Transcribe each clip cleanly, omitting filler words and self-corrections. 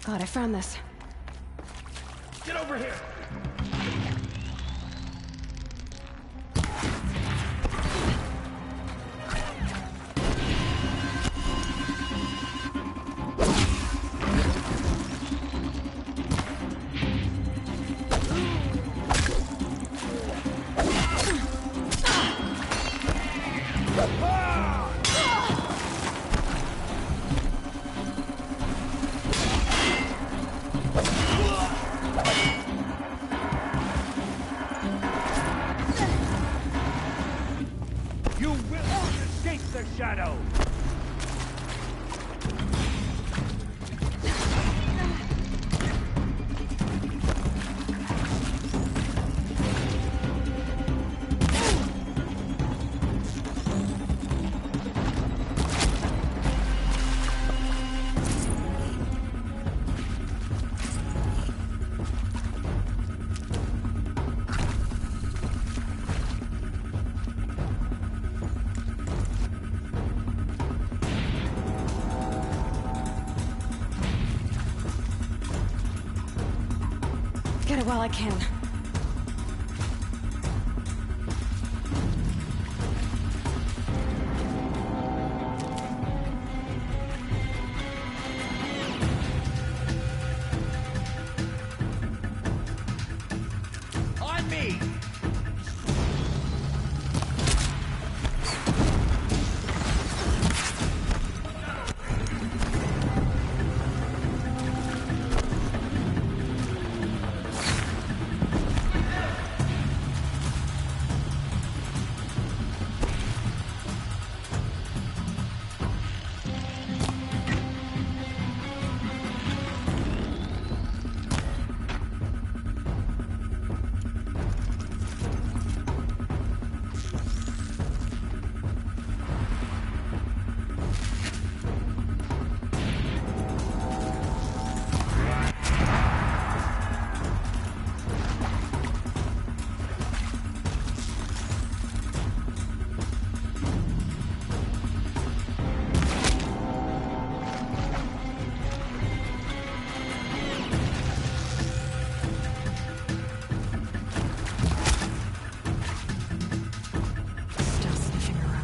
God, I found this. Get over here! You will not escape the shadow! Get it while I can. On me! Still sniffing around.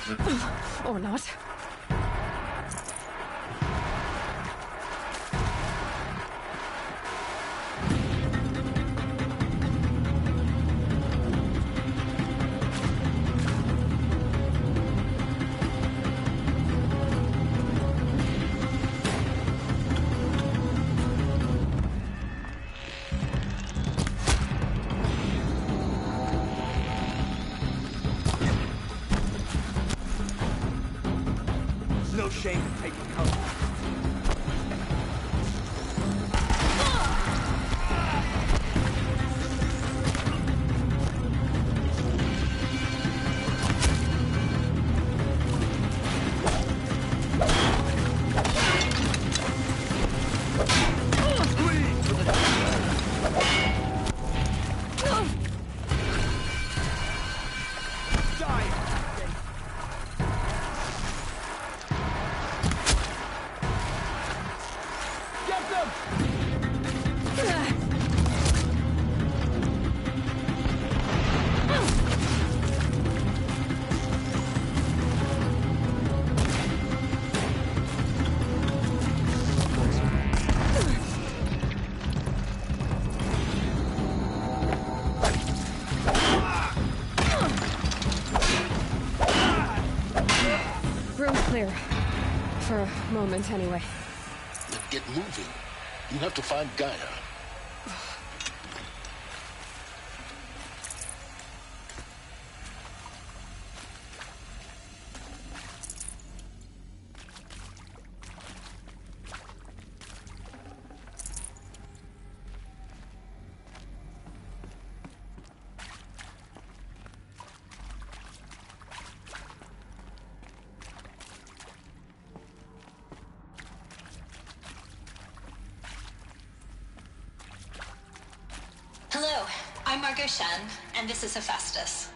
That's the last one. Or not. No shame in taking cover. Die! clear. For a moment, anyway. Then get moving. You have to find Gaia. Hello, I'm Margot Shen, and this is Hephaestus.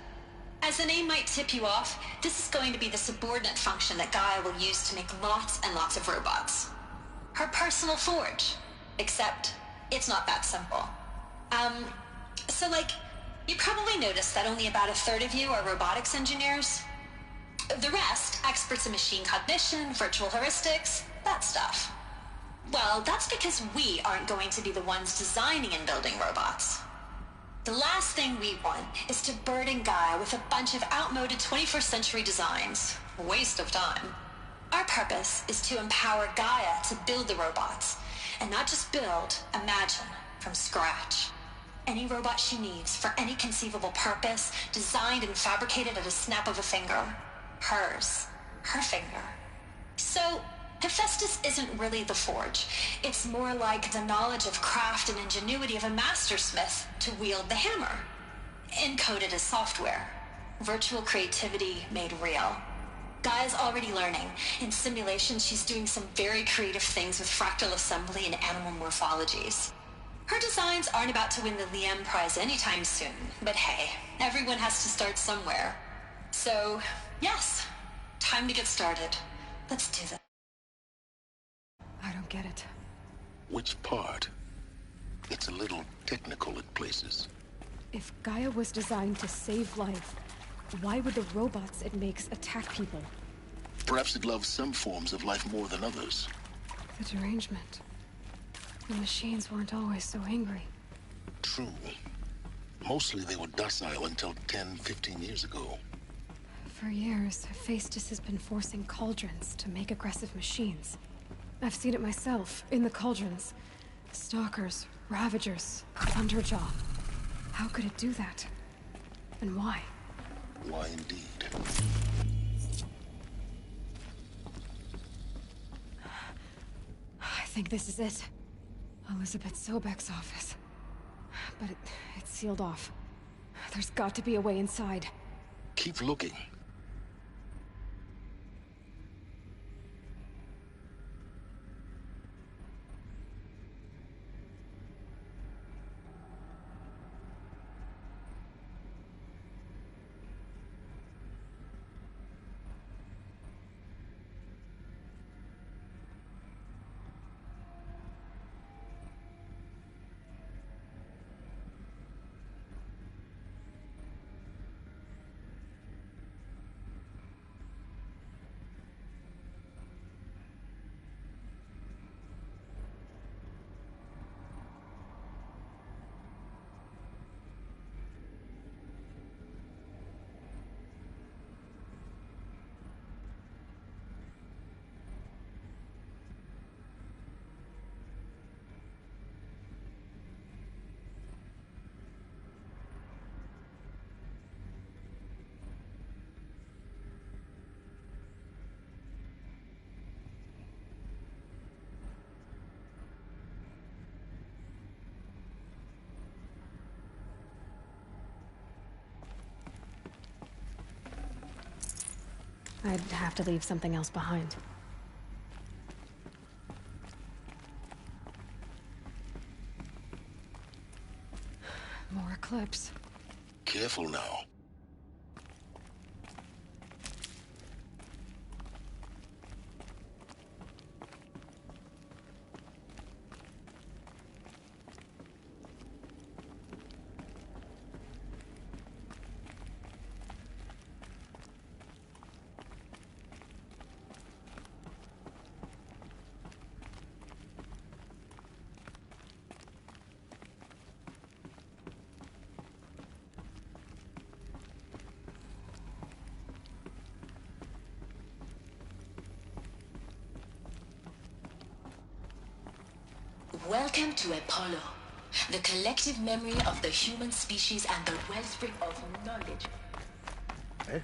As the name might tip you off, this is going to be the subordinate function that Gaia will use to make lots and lots of robots. Her personal forge. Except, it's not that simple. You probably noticed that only about a third of you are robotics engineers. The rest, experts in machine cognition, virtual heuristics, that stuff. Well, that's because we aren't going to be the ones designing and building robots. The last thing we want is to burden Gaia with a bunch of outmoded 21st century designs. Waste of time. Our purpose is to empower Gaia to build the robots, and not just build, imagine, from scratch. Any robot she needs for any conceivable purpose, designed and fabricated at a snap of a finger. Hers. Her finger. So, Hephaestus isn't really the forge. It's more like the knowledge of craft and ingenuity of a mastersmith to wield the hammer. Encoded as software. Virtual creativity made real. Gaia's already learning. In simulation, she's doing some very creative things with fractal assembly and animal morphologies. Her designs aren't about to win the Liam Prize anytime soon, but hey, everyone has to start somewhere. So, yes, time to get started. Let's do this. I don't get it. Which part? It's a little technical at places. If Gaia was designed to save life, why would the robots it makes attack people? Perhaps it loves some forms of life more than others. The derangement. The machines weren't always so angry. True. Mostly they were docile until 10, 15 years ago. For years, Hephaestus has been forcing cauldrons to make aggressive machines. I've seen it myself, in the cauldrons. Stalkers, Ravagers, Thunderjaw. How could it do that? And why? Why indeed? I think this is it. Elizabeth Sobek's office. But it's sealed off. There's got to be a way inside. Keep looking. I'd have to leave something else behind. More Eclipse. Careful now. Welcome to Apollo, the collective memory of the human species and the wellspring of knowledge. Eh?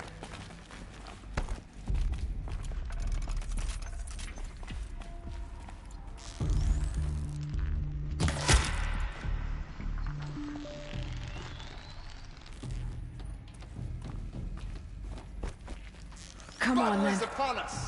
Come on, then. Upon us.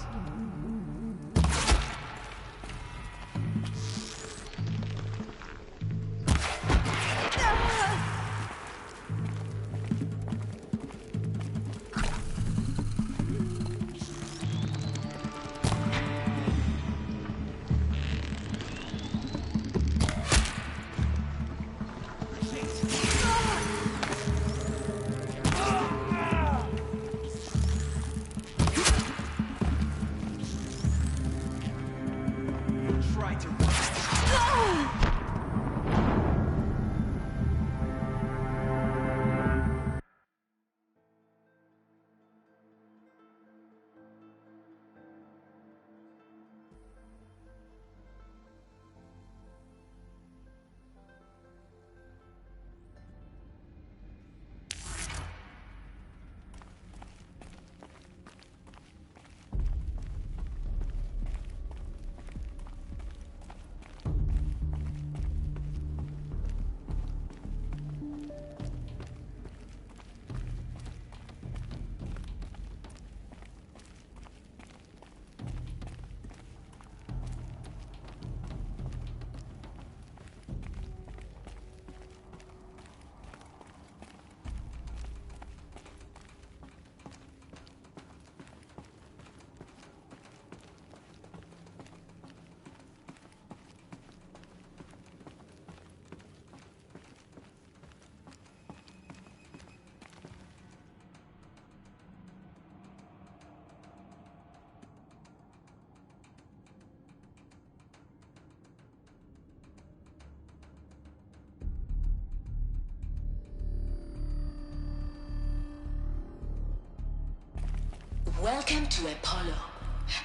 Welcome to Apollo,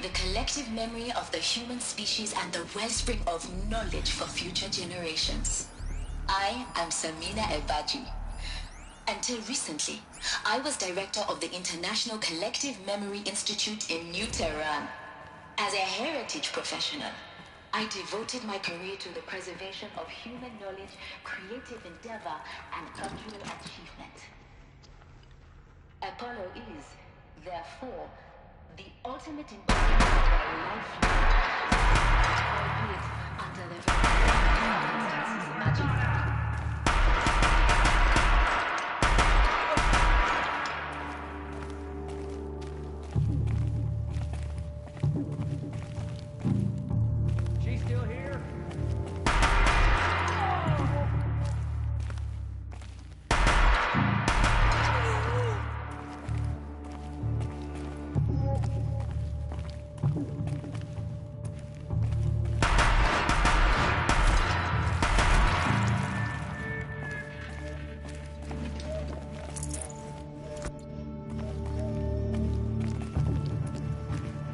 the collective memory of the human species and the wellspring of knowledge for future generations. I am Samina Ebaji. Until recently, I was director of the International Collective Memory Institute in New Tehran. As a heritage professional, I devoted my career to the preservation of human knowledge, creative endeavor, and cultural achievement. Apollo is, therefore, the ultimate embodiment of our lifelong, albeit under the very circumstances imaginable. She's still here?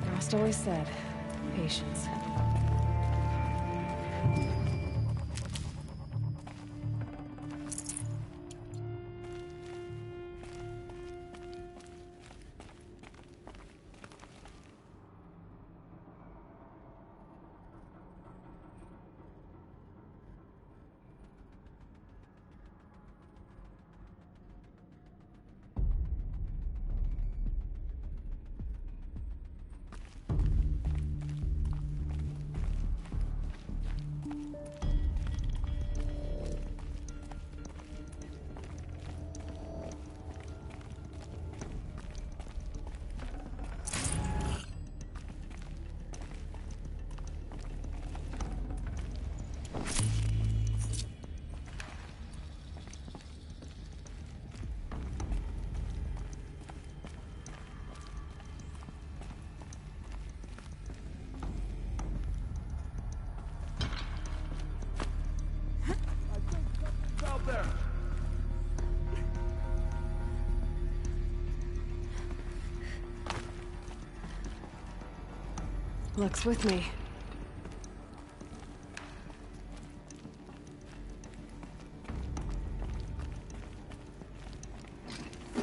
Frost always said, patience. Out there. Luck's with me.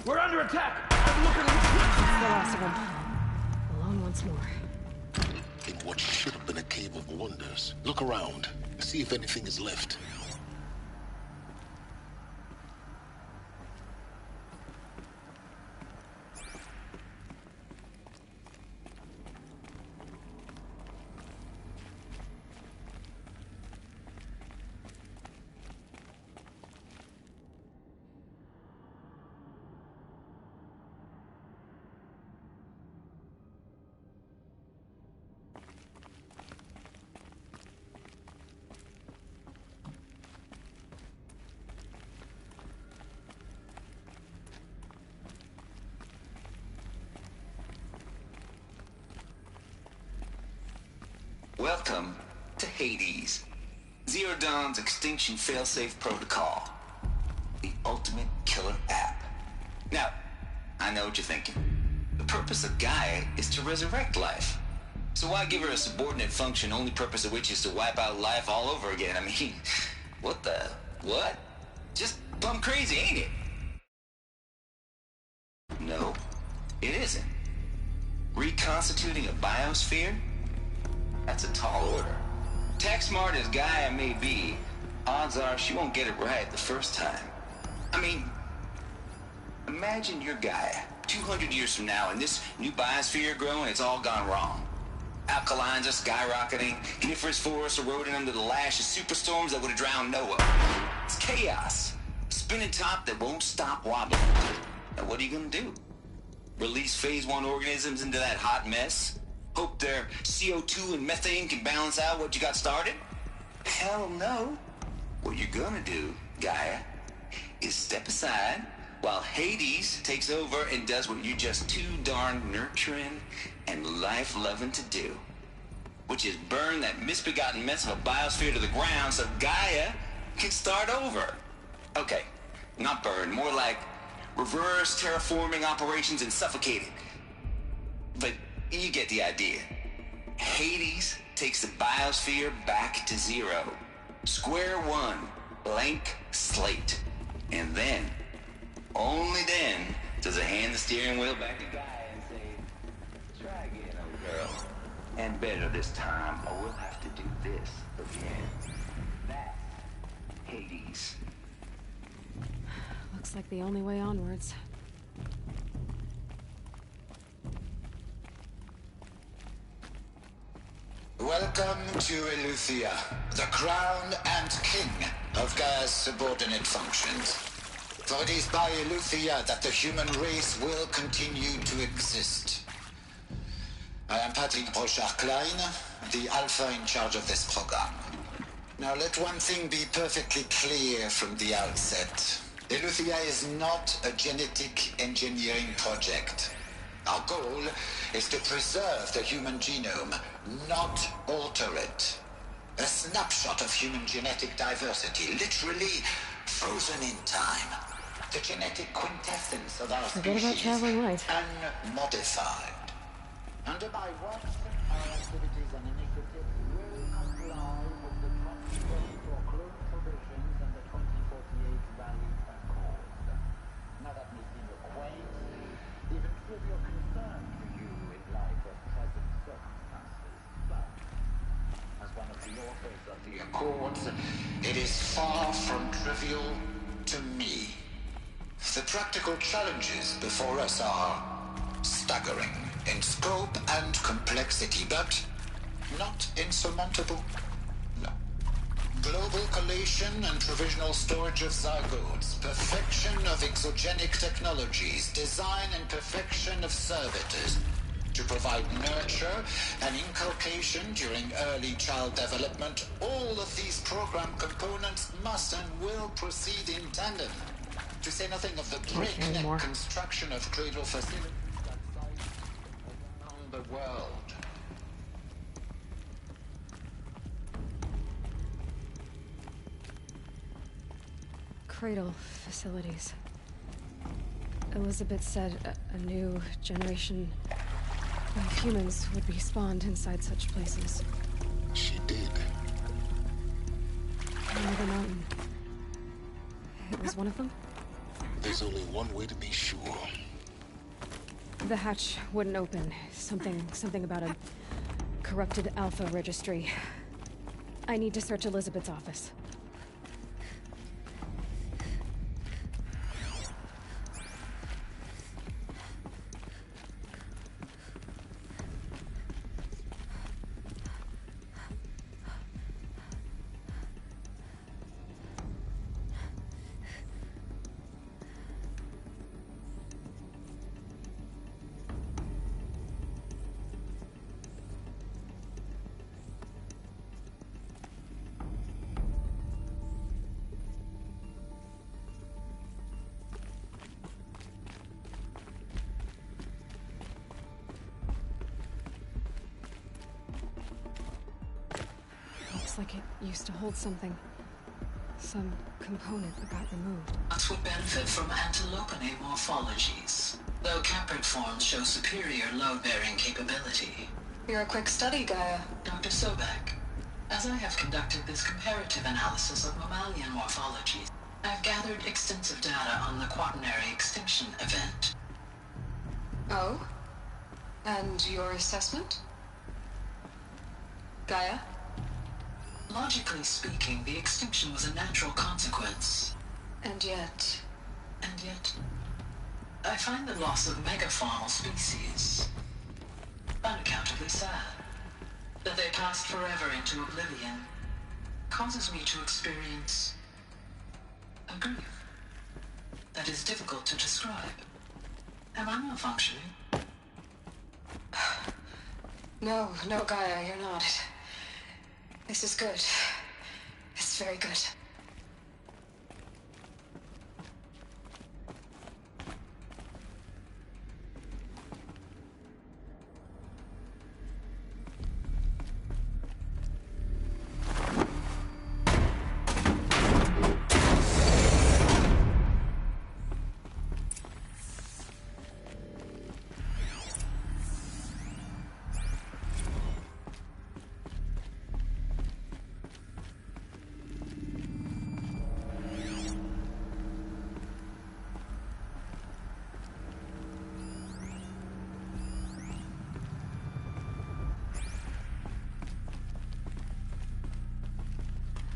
We're under attack! I'm looking... The last of them. Alone once more. In what should have been a cave of wonders. Look around. See if anything is left. Welcome to Hades, Zero Dawn's Extinction Failsafe Protocol, the ultimate killer app. Now, I know what you're thinking. The purpose of Gaia is to resurrect life. So why give her a subordinate function, only purpose of which is to wipe out life all over again? I mean, what? Just plumb crazy, ain't it? No, it isn't. Reconstituting a biosphere? That's a tall order. Tech smart as Gaia may be, odds are she won't get it right the first time. I mean, imagine you're Gaia, 200 years from now, and this new biosphere growing, it's all gone wrong. Alkalines are skyrocketing, coniferous forests eroding under the lash of superstorms that would have drowned Noah. It's chaos. A spinning top that won't stop wobbling. Now what are you gonna do? Release phase 1 organisms into that hot mess? Hope their CO2 and methane can balance out what you got started? Hell no. What you're gonna do, Gaia, is step aside while Hades takes over and does what you're just too darn nurturing and life-loving to do. Which is burn that misbegotten mess of a biosphere to the ground so Gaia can start over. Okay, not burn, more like reverse terraforming operations and suffocate it. But you get the idea. Hades takes the biosphere back to zero. Square one, blank slate. And then, only then, does it hand the steering wheel back to Gaia and say, try again, old girl. And better this time, or we'll have to do this again. That's Hades. Looks like the only way onwards. Welcome to Eleuthia, the crown and king of Gaia's subordinate functions. For it is by Eleuthia that the human race will continue to exist. I am Patrick Brochard-Klein, the Alpha in charge of this program. Now let one thing be perfectly clear from the outset. Eleuthia is not a genetic engineering project. Our goal is to preserve the human genome, not alter it. A snapshot of human genetic diversity, literally frozen in time. The genetic quintessence of our Forget about species, traveling light. unmodified. Under my works, our activities and initiatives will comply with the 2024 clone provisions and the 2048 Rally Accord. Now that may seem a quaint, even trivial concern to you in light of present circumstances, but as one of the authors of the Accords, it is far from trivial to me. The practical challenges before us are staggering in scope and complexity, but not insurmountable. No. Global collation and provisional storage of zygotes, perfection of exogenic technologies, design and perfection of servitors to provide nurture and inculcation during early child development. All of these program components must and will proceed in tandem. To say nothing of the breakneck construction of cradle facilities at sites around the world. Cradle facilities. Elizabeth said a new generation of humans would be spawned inside such places. She did. Another mountain. It was one of them? There's only one way to be sure. The hatch wouldn't open. Something about a corrupted Alpha registry. I need to search Elizabeth's office. Looks like it used to hold something. Some component that got removed. Nuts would benefit from antilopinae morphologies, though caprid forms show superior load-bearing capability. You're a quick study, Gaia. Dr. Sobek, as I have conducted this comparative analysis of mammalian morphologies, I have gathered extensive data on the Quaternary extinction event. Oh? And your assessment? Gaia? Logically speaking, the extinction was a natural consequence. And yet... And yet, I find the loss of megafaunal species unaccountably sad. That they passed forever into oblivion causes me to experience a grief that is difficult to describe. Am I malfunctioning? No, Gaia, you're not. This is good. It's very good.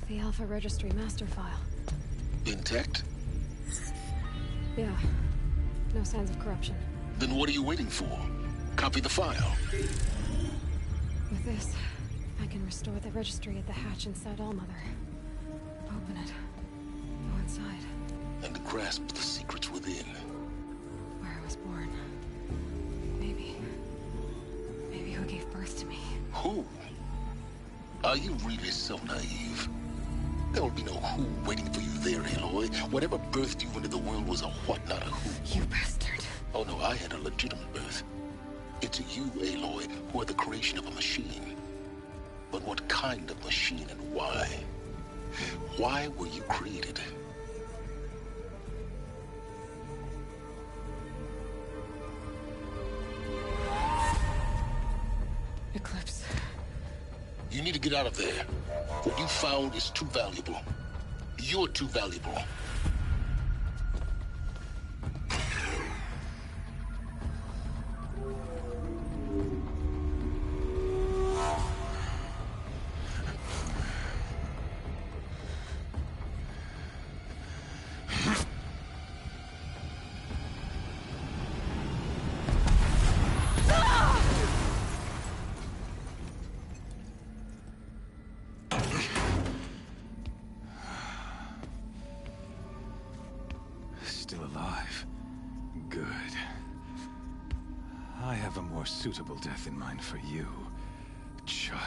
The Alpha Registry master file. Intact? Yeah. No signs of corruption. Then what are you waiting for? Copy the file. With this, I can restore the registry at the hatch inside Allmother. Open it. Go inside. And grasp the secrets within. Where I was born. Maybe who gave birth to me. Who? Are you really so naive? There will be no who waiting for you there, Aloy. Whatever birthed you into the world was a what, not a who. You bastard. Oh no, I had a legitimate birth. It's you, Aloy, who are the creation of a machine. But what kind of machine and why? Why were you created? Eclipse. You need to get out of there. What you found is too valuable. You're too valuable. Still alive. Good. I have a more suitable death in mind for you, child.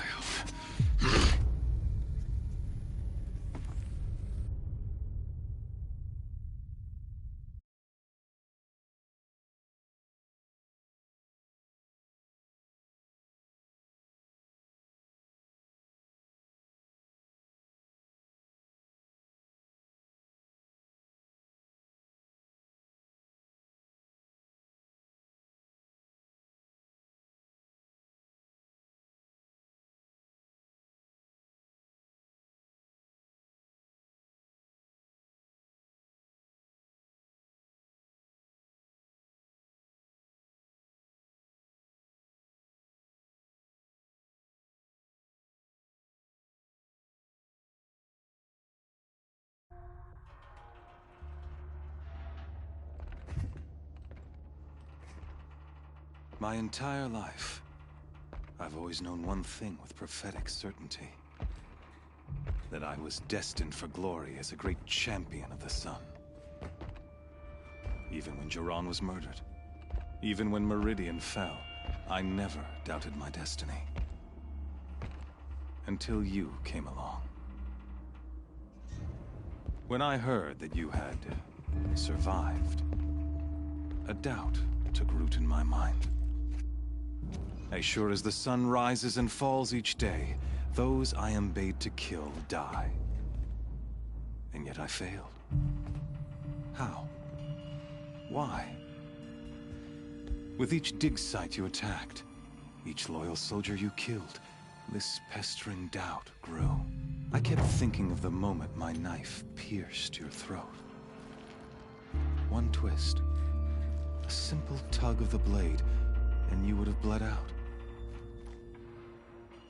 My entire life, I've always known one thing with prophetic certainty. That I was destined for glory as a great champion of the sun. Even when Jiran was murdered, even when Meridian fell, I never doubted my destiny. Until you came along. When I heard that you had survived, a doubt took root in my mind. As sure as the sun rises and falls each day, those I am bade to kill die. And yet I failed. How? Why? With each dig site you attacked, each loyal soldier you killed, this pestering doubt grew. I kept thinking of the moment my knife pierced your throat. One twist, a simple tug of the blade, and you would have bled out.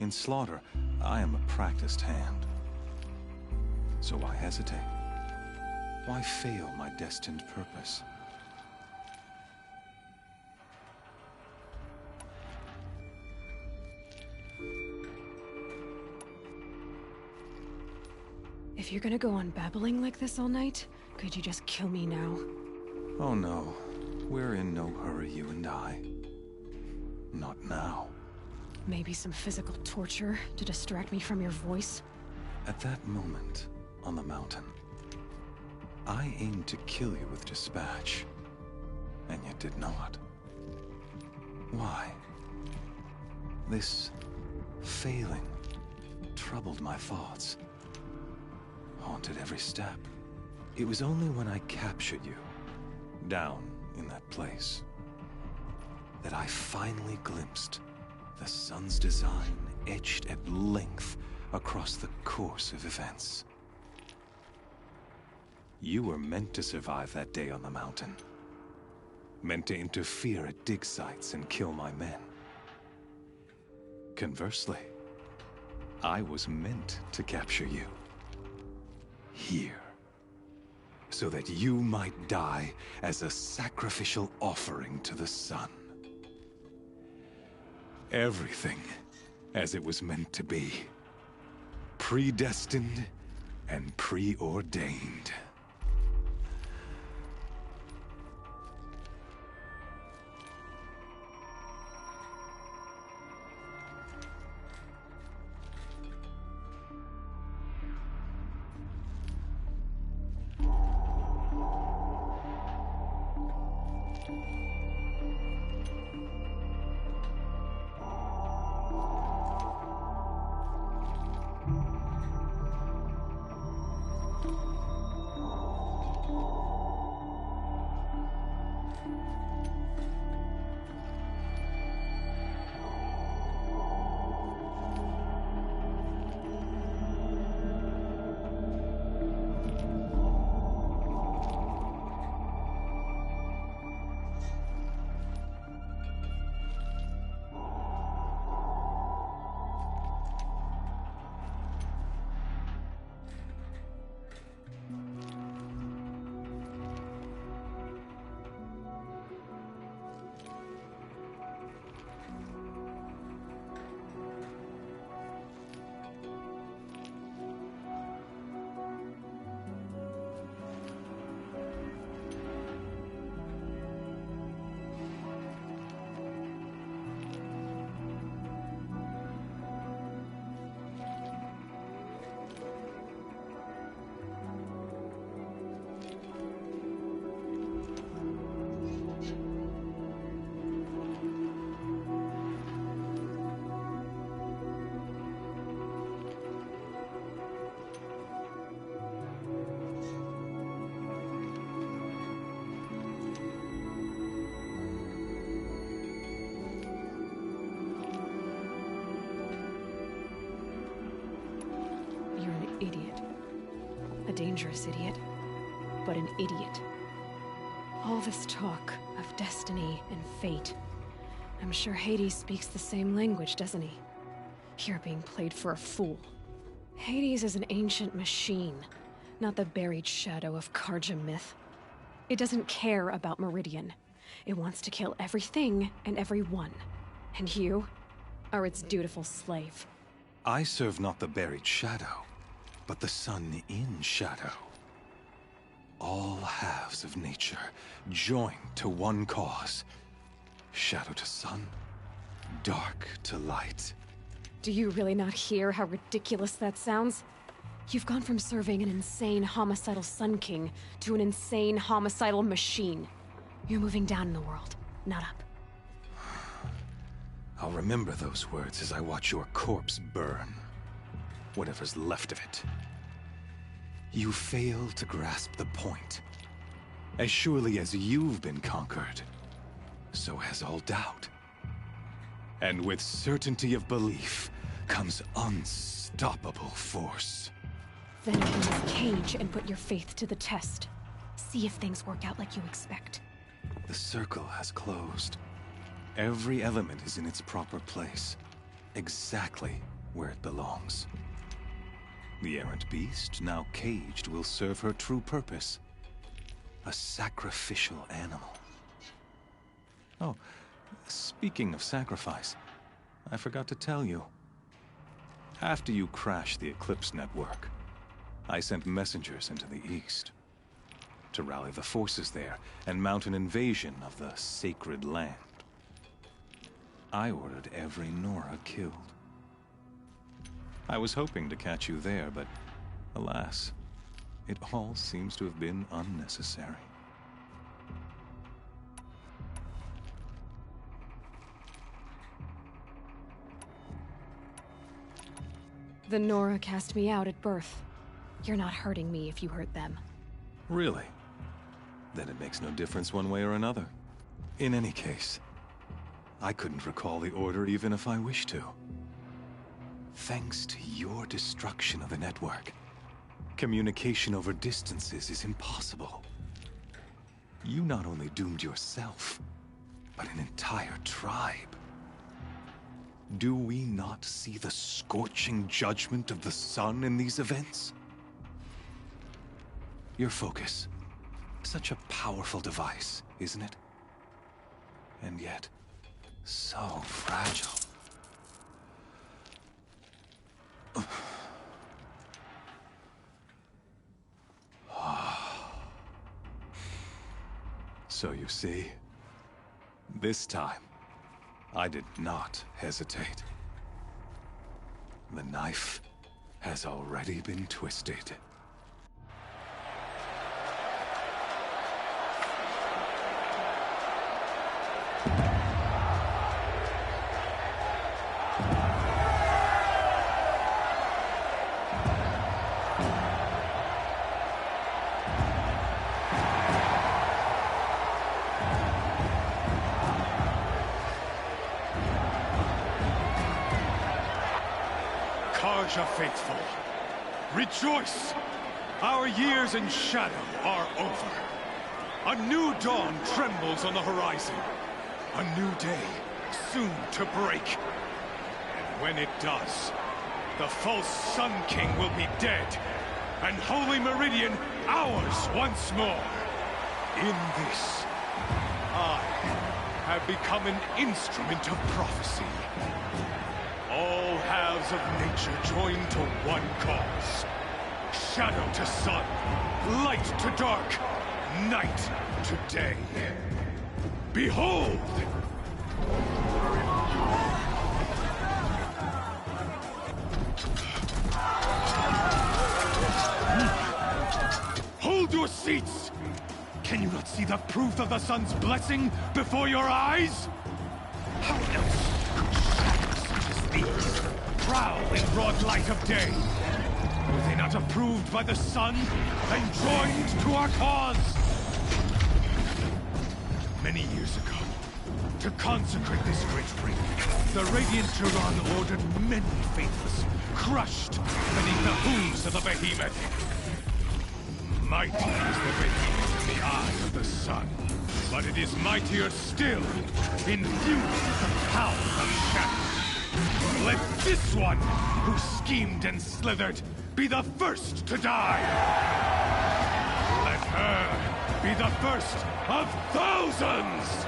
In slaughter, I am a practiced hand. So why hesitate? Why fail my destined purpose? If you're gonna go on babbling like this all night, could you just kill me now? Oh no, we're in no hurry, you and I. Not now. Maybe some physical torture to distract me from your voice? At that moment, on the mountain, I aimed to kill you with dispatch, and yet did not. Why? This failing troubled my thoughts, haunted every step. It was only when I captured you, down in that place, that I finally glimpsed the sun's design etched at length across the course of events. You were meant to survive that day on the mountain. Meant to interfere at dig sites and kill my men. Conversely, I was meant to capture you. Here. So that you might die as a sacrificial offering to the sun. Everything as it was meant to be. Predestined and preordained. Idiot. A dangerous idiot, but an idiot. All this talk of destiny and fate. I'm sure Hades speaks the same language, doesn't he? You're being played for a fool. Hades is an ancient machine, not the buried shadow of Karja myth. It doesn't care about Meridian. It wants to kill everything and everyone. And you are its dutiful slave. I serve not the buried shadow, but the sun in shadow. All halves of nature joined to one cause. Shadow to sun, dark to light. Do you really not hear how ridiculous that sounds? You've gone from serving an insane homicidal Sun King to an insane homicidal machine. You're moving down in the world, not up. I'll remember those words as I watch your corpse burn. Whatever's left of it. You fail to grasp the point. As surely as you've been conquered, so has all doubt. And with certainty of belief comes unstoppable force. Then open this cage and put your faith to the test. See if things work out like you expect. The circle has closed. Every element is in its proper place, exactly where it belongs. The errant beast, now caged, will serve her true purpose. A sacrificial animal. Oh, speaking of sacrifice, I forgot to tell you. After you crashed the Eclipse network, I sent messengers into the east to rally the forces there and mount an invasion of the sacred land. I ordered every Nora killed. I was hoping to catch you there, but alas, it all seems to have been unnecessary. The Nora cast me out at birth. You're not hurting me if you hurt them. Really? Then it makes no difference one way or another. In any case, I couldn't recall the order even if I wished to. Thanks to your destruction of the network, communication over distances is impossible. You not only doomed yourself, but an entire tribe. Do we not see the scorching judgment of the sun in these events? Your focus. Such a powerful device, isn't it? And yet, so fragile. So you see, this time, I did not hesitate. The knife has already been twisted. Carja faithful, rejoice! Our years in shadow are over. A new dawn trembles on the horizon. A new day, soon to break. And when it does, the false Sun King will be dead, and Holy Meridian ours once more. In this, I have become an instrument of prophecy. All halves of nature join to one cause. Shadow to sun, light to dark, night to day. Behold! Hold your seats! Can you not see the proof of the sun's blessing before your eyes? How else these prowl in broad light of day? Were they not approved by the sun and joined to our cause? Many years ago, to consecrate this great ring, the Radiant Turan ordered many faithless crushed beneath the hooves of the behemoth. Mighty is the behemoth in the eye of the sun, but it is mightier still, infused with the power of shadow. Let this one, who schemed and slithered, be the first to die. Let her be the first of thousands!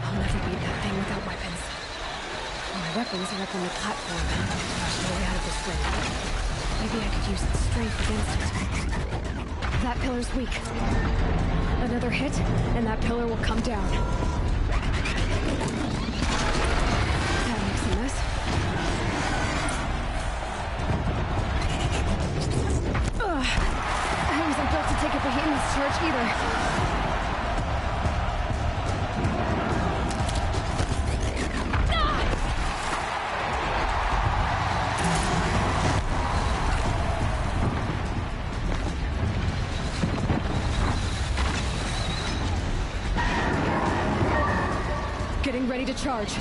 I'll never beat that thing without weapons. My weapons are up on the platform. No way out of this ring. Maybe I could use its strength against it. That pillar's weak. Another hit, and that pillar will come down. That makes a mess. Ugh. I wasn't built to take a behemoth's charge either. Getting ready to charge.